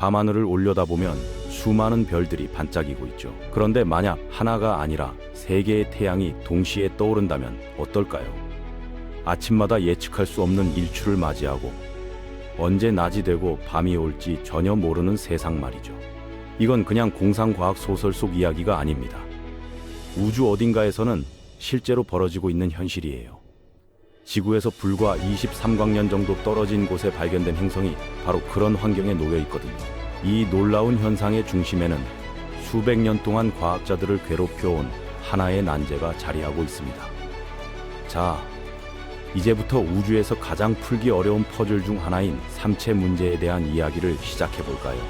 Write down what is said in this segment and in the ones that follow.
밤하늘을 올려다보면 수많은 별들이 반짝이고 있죠. 그런데 만약 하나가 아니라 세 개의 태양이 동시에 떠오른다면 어떨까요? 아침마다 예측할 수 없는 일출을 맞이하고 언제 낮이 되고 밤이 올지 전혀 모르는 세상 말이죠. 이건 그냥 공상과학 소설 속 이야기가 아닙니다. 우주 어딘가에서는 실제로 벌어지고 있는 현실이에요. 지구에서 불과 23광년 정도 떨어진 곳에 발견된 행성이 바로 그런 환경에 놓여 있거든요. 이 놀라운 현상의 중심에는 수백 년 동안 과학자들을 괴롭혀온 하나의 난제가 자리하고 있습니다. 자, 이제부터 우주에서 가장 풀기 어려운 퍼즐 중 하나인 삼체 문제에 대한 이야기를 시작해 볼까요?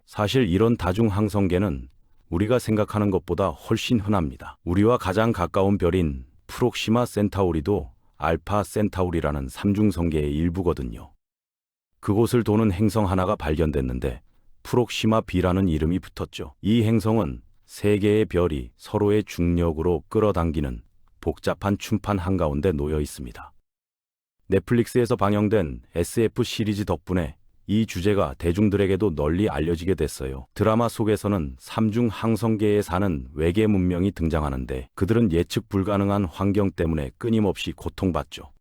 사실 이런 다중 항성계는 우리가 생각하는 것보다 훨씬 흔합니다. 우리와 가장 가까운 별인 프록시마 센타우리도 알파 센타우리라는 삼중성계의 일부거든요. 그곳을 도는 행성 하나가 발견됐는데 프록시마 B라는 이름이 붙었죠. 이 행성은 세 개의 별이 서로의 중력으로 끌어당기는 복잡한 춤판 한가운데 놓여 있습니다. 넷플릭스에서 방영된 SF 시리즈 덕분에 이 주제가 대중들에게도 널리 알려지게 됐어요. 드라마 속에서는 삼중 항성계에 사는 외계 문명이 등장하는데 그들은 예측 불가능한 환경 때문에 끊임없이 고통받죠.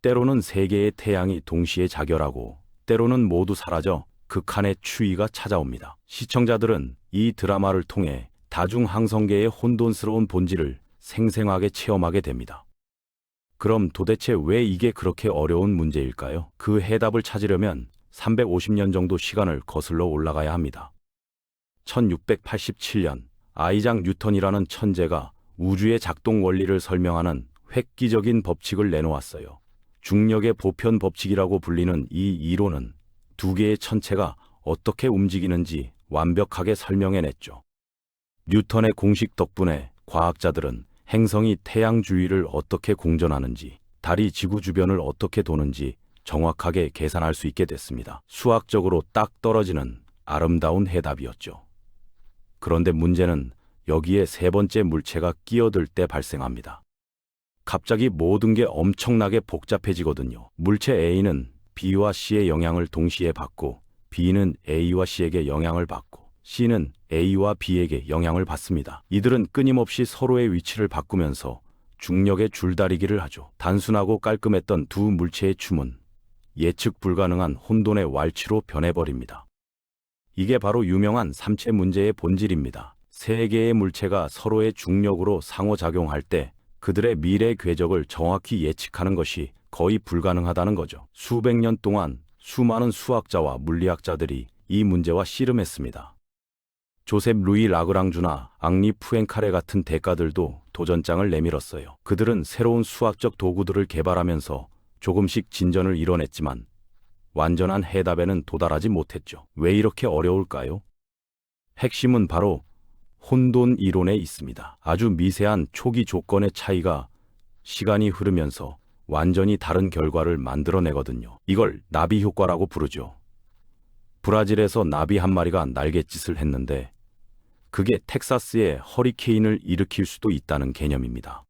때로는 세 개의 태양이 동시에 자결하고 때로는 모두 사라져 극한의 추위가 찾아옵니다. 시청자들은 이 드라마를 통해 다중 항성계의 혼돈스러운 본질을 생생하게 체험하게 됩니다. 그럼 도대체 왜 이게 그렇게 어려운 문제일까요? 그 해답을 찾으려면 350년 정도 시간을 거슬러 올라가야 합니다. 1687년 아이작 뉴턴이라는 천재가 우주의 작동 원리를 설명하는 획기적인 법칙을 내놓았어요. 중력의 보편 법칙이라고 불리는 이 이론은 두 개의 천체가 어떻게 움직이는지 완벽하게 설명해냈죠. 뉴턴의 공식 덕분에 과학자들은 행성이 태양 주위를 어떻게 공전하는지, 달이 지구 주변을 어떻게 도는지 정확하게 계산할 수 있게 됐습니다. 수학적으로 딱 떨어지는 아름다운 해답이었죠. 그런데 문제는 여기에 세 번째 물체가 끼어들 때 발생합니다. 갑자기 모든 게 엄청나게 복잡해지거든요. 물체 A는 B와 C의 영향을 동시에 받고 B는 A와 C에게 영향을 받고 C는 A와 B에게 영향을 받습니다. 이들은 끊임없이 서로의 위치를 바꾸면서 중력의 줄다리기를 하죠. 단순하고 깔끔했던 두 물체의 춤은 예측 불가능한 혼돈의 왈츠로 변해버립니다. 이게 바로 유명한 삼체 문제의 본질입니다. 세 개의 물체가 서로의 중력으로 상호작용할 때 그들의 미래 궤적을 정확히 예측하는 것이 거의 불가능하다는 거죠. 수백 년 동안 수많은 수학자와 물리학자들이 이 문제와 씨름했습니다. 조셉 루이 라그랑주나 앙리 푸엥카레 같은 대가들도 도전장을 내밀었어요. 그들은 새로운 수학적 도구들을 개발하면서 조금씩 진전을 이뤄냈지만 완전한 해답에는 도달하지 못했죠. 왜 이렇게 어려울까요? 핵심은 바로 혼돈 이론에 있습니다. 아주 미세한 초기 조건의 차이가 시간이 흐르면서 완전히 다른 결과를 만들어내거든요. 이걸 나비 효과라고 부르죠. 브라질에서 나비 한 마리가 날갯짓을 했는데 그게 텍사스에 허리케인을 일으킬 수도 있다는 개념입니다.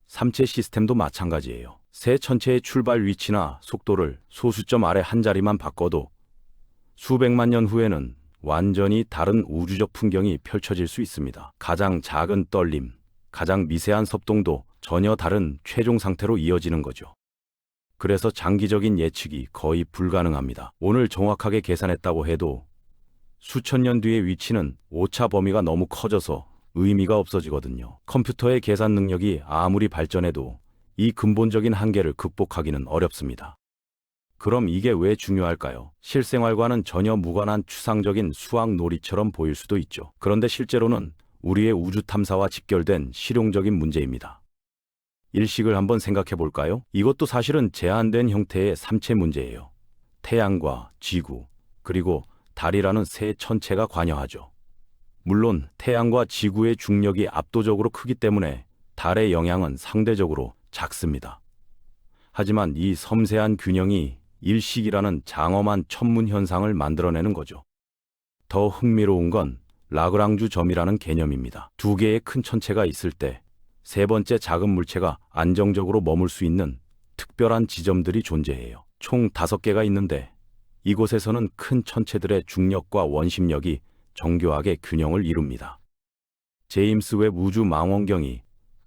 삼체 시스템도 마찬가지예요. 새 천체의 출발 위치나 속도를 소수점 아래 한 자리만 바꿔도 수백만 년 후에는 완전히 다른 우주적 풍경이 펼쳐질 수 있습니다. 가장 작은 떨림, 가장 미세한 섭동도 전혀 다른 최종 상태로 이어지는 거죠. 그래서 장기적인 예측이 거의 불가능합니다. 오늘 정확하게 계산했다고 해도 수천 년 뒤의 위치는 오차 범위가 너무 커져서 의미가 없어지거든요. 컴퓨터의 계산 능력이 아무리 발전해도 이 근본적인 한계를 극복하기는 어렵습니다. 그럼 이게 왜 중요할까요? 실생활과는 전혀 무관한 추상적인 수학 놀이처럼 보일 수도 있죠. 그런데 실제로는 우리의 우주 탐사와 직결된 실용적인 문제입니다. 일식을 한번 생각해 볼까요? 이것도 사실은 제한된 형태의 삼체 문제예요. 태양과 지구, 그리고 달이라는 세 천체가 관여하죠. 물론 태양과 지구의 중력이 압도적으로 크기 때문에 달의 영향은 상대적으로 작습니다. 하지만 이 섬세한 균형이 일식이라는 장엄한 천문 현상을 만들어내는 거죠. 더 흥미로운 건 라그랑주 점이라는 개념입니다. 두 개의 큰 천체가 있을 때 세 번째 작은 물체가 안정적으로 머물 수 있는 특별한 지점들이 존재해요. 총 5개가 있는데 이곳에서는 큰 천체들의 중력과 원심력이 정교하게 균형을 이룹니다. 제임스 웹 우주 망원경이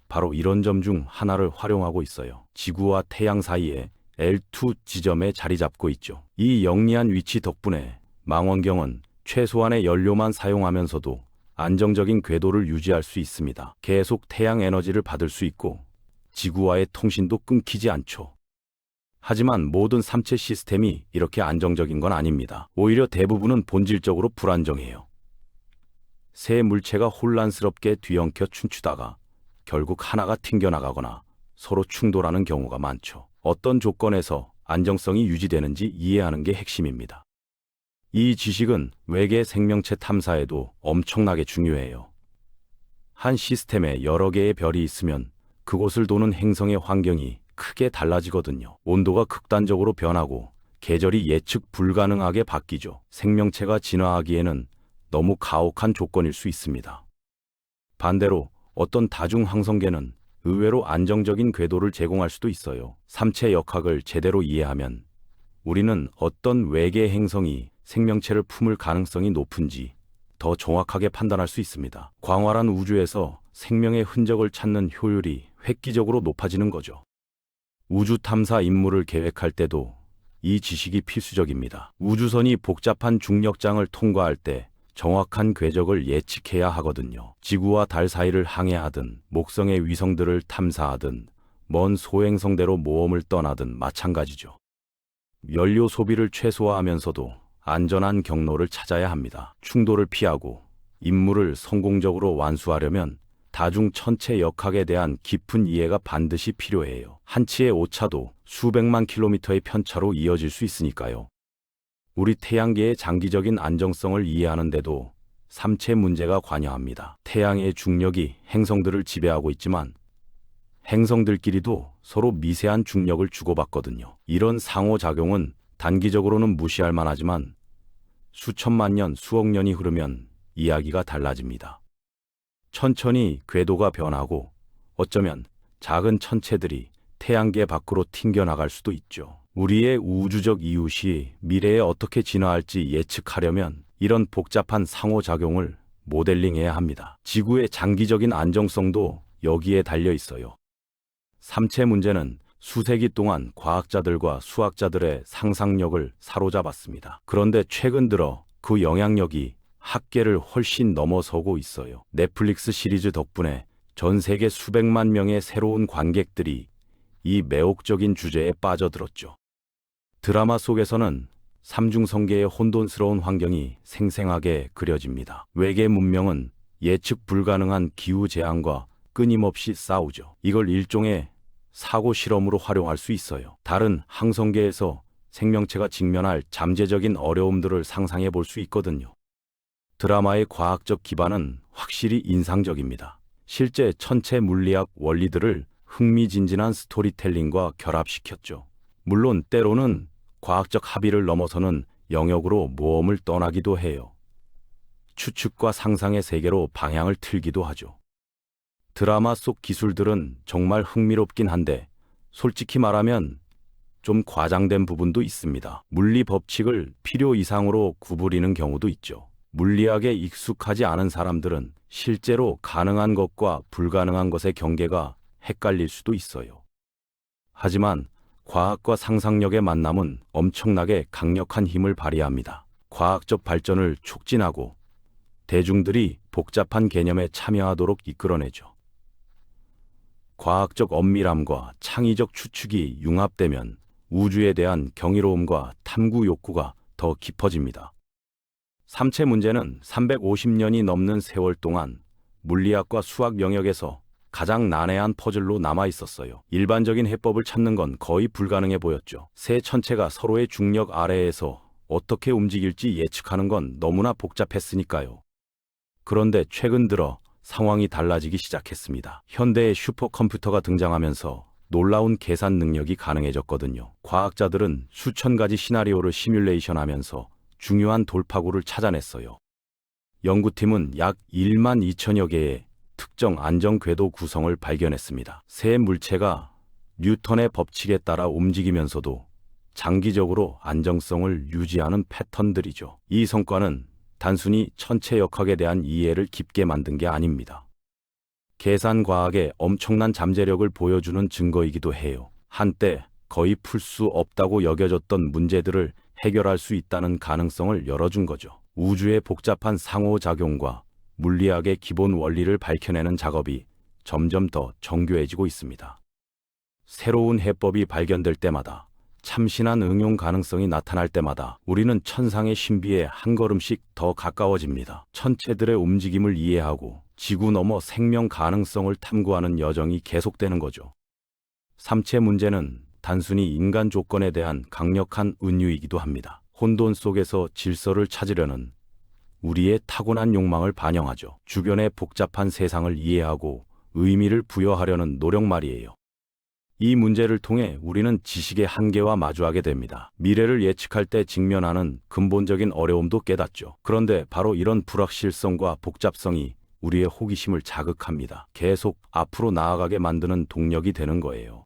바로 이런 점 중 하나를 활용하고 있어요. 지구와 태양 사이에 L2 지점에 자리 잡고 있죠. 이 영리한 위치 덕분에 망원경은 최소한의 연료만 사용하면서도 안정적인 궤도를 유지할 수 있습니다. 계속 태양 에너지를 받을 수 있고 지구와의 통신도 끊기지 않죠. 하지만 모든 삼체 시스템이 이렇게 안정적인 건 아닙니다. 오히려 대부분은 본질적으로 불안정해요. 새 물체가 혼란스럽게 뒤엉켜 춤추다가 결국 하나가 튕겨나가거나 서로 충돌하는 경우가 많죠. 어떤 조건에서 안정성이 유지되는지 이해하는 게 핵심입니다. 이 지식은 외계 생명체 탐사에도 엄청나게 중요해요. 한 시스템에 여러 개의 별이 있으면 그곳을 도는 행성의 환경이 크게 달라지거든요. 온도가 극단적으로 변하고 계절이 예측 불가능하게 바뀌죠. 생명체가 진화하기에는 너무 가혹한 조건일 수 있습니다. 반대로 어떤 다중 항성계는 의외로 안정적인 궤도를 제공할 수도 있어요. 삼체 역학을 제대로 이해하면 우리는 어떤 외계 행성이 생명체를 품을 가능성이 높은지 더 정확하게 판단할 수 있습니다. 광활한 우주에서 생명의 흔적을 찾는 효율이 획기적으로 높아지는 거죠. 우주 탐사 임무를 계획할 때도 이 지식이 필수적입니다. 우주선이 복잡한 중력장을 통과할 때 정확한 궤적을 예측해야 하거든요. 지구와 달 사이를 항해하든 목성의 위성들을 탐사하든 먼 소행성대로 모험을 떠나든 마찬가지죠. 연료 소비를 최소화하면서도 안전한 경로를 찾아야 합니다. 충돌을 피하고 임무를 성공적으로 완수하려면 다중 천체 역학에 대한 깊은 이해가 반드시 필요해요. 한치의 오차도 수백만 킬로미터의 편차로 이어질 수 있으니까요. 우리 태양계의 장기적인 안정성을 이해하는데도 삼체 문제가 관여합니다. 태양의 중력이 행성들을 지배하고 있지만 행성들끼리도 서로 미세한 중력을 주고받거든요. 이런 상호작용은 단기적으로는 무시할 만하지만 수천만 년, 수억 년이 흐르면 이야기가 달라집니다. 천천히 궤도가 변하고 어쩌면 작은 천체들이 태양계 밖으로 튕겨나갈 수도 있죠. 우리의 우주적 이웃이 미래에 어떻게 진화할지 예측하려면 이런 복잡한 상호작용을 모델링해야 합니다. 지구의 장기적인 안정성도 여기에 달려 있어요. 삼체 문제는 수세기 동안 과학자들과 수학자들의 상상력을 사로잡았습니다. 그런데 최근 들어 그 영향력이 학계를 훨씬 넘어서고 있어요. 넷플릭스 시리즈 덕분에 전 세계 수백만 명의 새로운 관객들이 이 매혹적인 주제에 빠져들었죠. 드라마 속에서는 삼중성계의 혼돈스러운 환경이 생생하게 그려집니다. 외계 문명은 예측 불가능한 기후 재앙과 끊임없이 싸우죠. 이걸 일종의 사고 실험으로 활용할 수 있어요. 다른 항성계에서 생명체가 직면할 잠재적인 어려움들을 상상해 볼 수 있거든요. 드라마의 과학적 기반은 확실히 인상적입니다. 실제 천체 물리학 원리들을 흥미진진한 스토리텔링과 결합시켰죠. 물론 때로는 과학적 합의를 넘어서는 영역으로 모험을 떠나기도 해요. 추측과 상상의 세계로 방향을 틀기도 하죠. 드라마 속 기술들은 정말 흥미롭긴 한데 솔직히 말하면 좀 과장된 부분도 있습니다. 물리 법칙을 필요 이상으로 구부리는 경우도 있죠. 물리학에 익숙하지 않은 사람들은 실제로 가능한 것과 불가능한 것의 경계가 헷갈릴 수도 있어요. 하지만 과학과 상상력의 만남은 엄청나게 강력한 힘을 발휘합니다. 과학적 발전을 촉진하고 대중들이 복잡한 개념에 참여하도록 이끌어내죠. 과학적 엄밀함과 창의적 추측이 융합되면 우주에 대한 경이로움과 탐구 욕구가 더 깊어집니다. 삼체 문제는 350년이 넘는 세월 동안 물리학과 수학 영역에서 가장 난해한 퍼즐로 남아 있었어요. 일반적인 해법을 찾는 건 거의 불가능해 보였죠. 새 천체가 서로의 중력 아래에서 어떻게 움직일지 예측하는 건 너무나 복잡했으니까요. 그런데 최근 들어 상황이 달라지기 시작했습니다. 현대의 슈퍼컴퓨터가 등장하면서 놀라운 계산 능력이 가능해졌거든요. 과학자들은 수천 가지 시나리오를 시뮬레이션하면서 중요한 돌파구를 찾아냈어요. 연구팀은 약 1만 2천여 개의 특정 안정 궤도 구성을 발견했습니다. 새 물체가 뉴턴의 법칙에 따라 움직이면서도 장기적으로 안정성을 유지하는 패턴들이죠. 이 성과는 단순히 천체역학에 대한 이해를 깊게 만든 게 아닙니다. 계산과학의 엄청난 잠재력을 보여주는 증거이기도 해요. 한때 거의 풀 수 없다고 여겨졌던 문제들을 해결할 수 있다는 가능성을 열어준 거죠. 우주의 복잡한 상호작용과 물리학의 기본 원리를 밝혀내는 작업이 점점 더 정교해지고 있습니다. 새로운 해법이 발견될 때마다, 참신한 응용 가능성이 나타날 때마다 우리는 천상의 신비에 한 걸음씩 더 가까워집니다. 천체들의 움직임을 이해하고 지구 너머 생명 가능성을 탐구하는 여정이 계속되는 거죠. 삼체 문제는 단순히 인간 조건에 대한 강력한 은유이기도 합니다. 혼돈 속에서 질서를 찾으려는 우리의 타고난 욕망을 반영하죠. 주변의 복잡한 세상을 이해하고 의미를 부여하려는 노력 말이에요. 이 문제를 통해 우리는 지식의 한계와 마주하게 됩니다. 미래를 예측할 때 직면하는 근본적인 어려움도 깨닫죠. 그런데 바로 이런 불확실성과 복잡성이 우리의 호기심을 자극합니다. 계속 앞으로 나아가게 만드는 동력이 되는 거예요.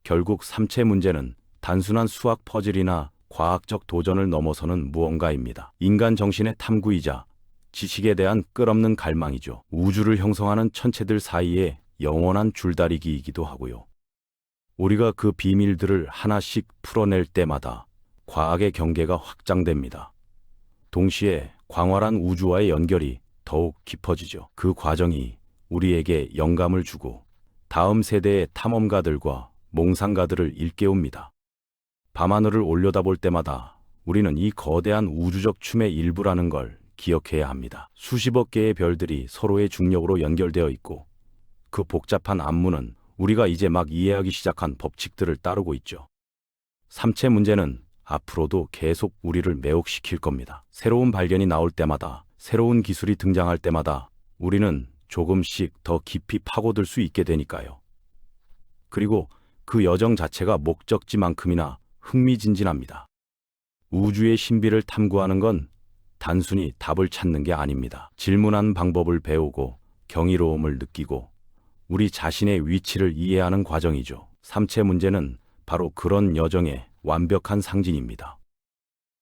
결국 삼체 문제는 단순한 수학 퍼즐이나 과학적 도전을 넘어서는 무언가입니다. 인간 정신의 탐구이자 지식에 대한 끝없는 갈망이죠. 우주를 형성하는 천체들 사이에 영원한 줄다리기이기도 하고요. 우리가 그 비밀들을 하나씩 풀어낼 때마다 과학의 경계가 확장됩니다. 동시에 광활한 우주와의 연결이 더욱 깊어지죠. 그 과정이 우리에게 영감을 주고 다음 세대의 탐험가들과 몽상가들을 일깨웁니다. 밤하늘을 올려다볼 때마다 우리는 이 거대한 우주적 춤의 일부라는 걸 기억해야 합니다. 수십억 개의 별들이 서로의 중력으로 연결되어 있고 그 복잡한 안무는 우리가 이제 막 이해하기 시작한 법칙들을 따르고 있죠. 삼체 문제는 앞으로도 계속 우리를 매혹시킬 겁니다. 새로운 발견이 나올 때마다, 새로운 기술이 등장할 때마다 우리는 조금씩 더 깊이 파고들 수 있게 되니까요. 그리고 그 여정 자체가 목적지만큼이나 흥미진진합니다. 우주의 신비를 탐구하는 건 단순히 답을 찾는 게 아닙니다. 질문하는 방법을 배우고 경이로움을 느끼고 우리 자신의 위치를 이해하는 과정이죠. 삼체 문제는 바로 그런 여정의 완벽한 상징입니다.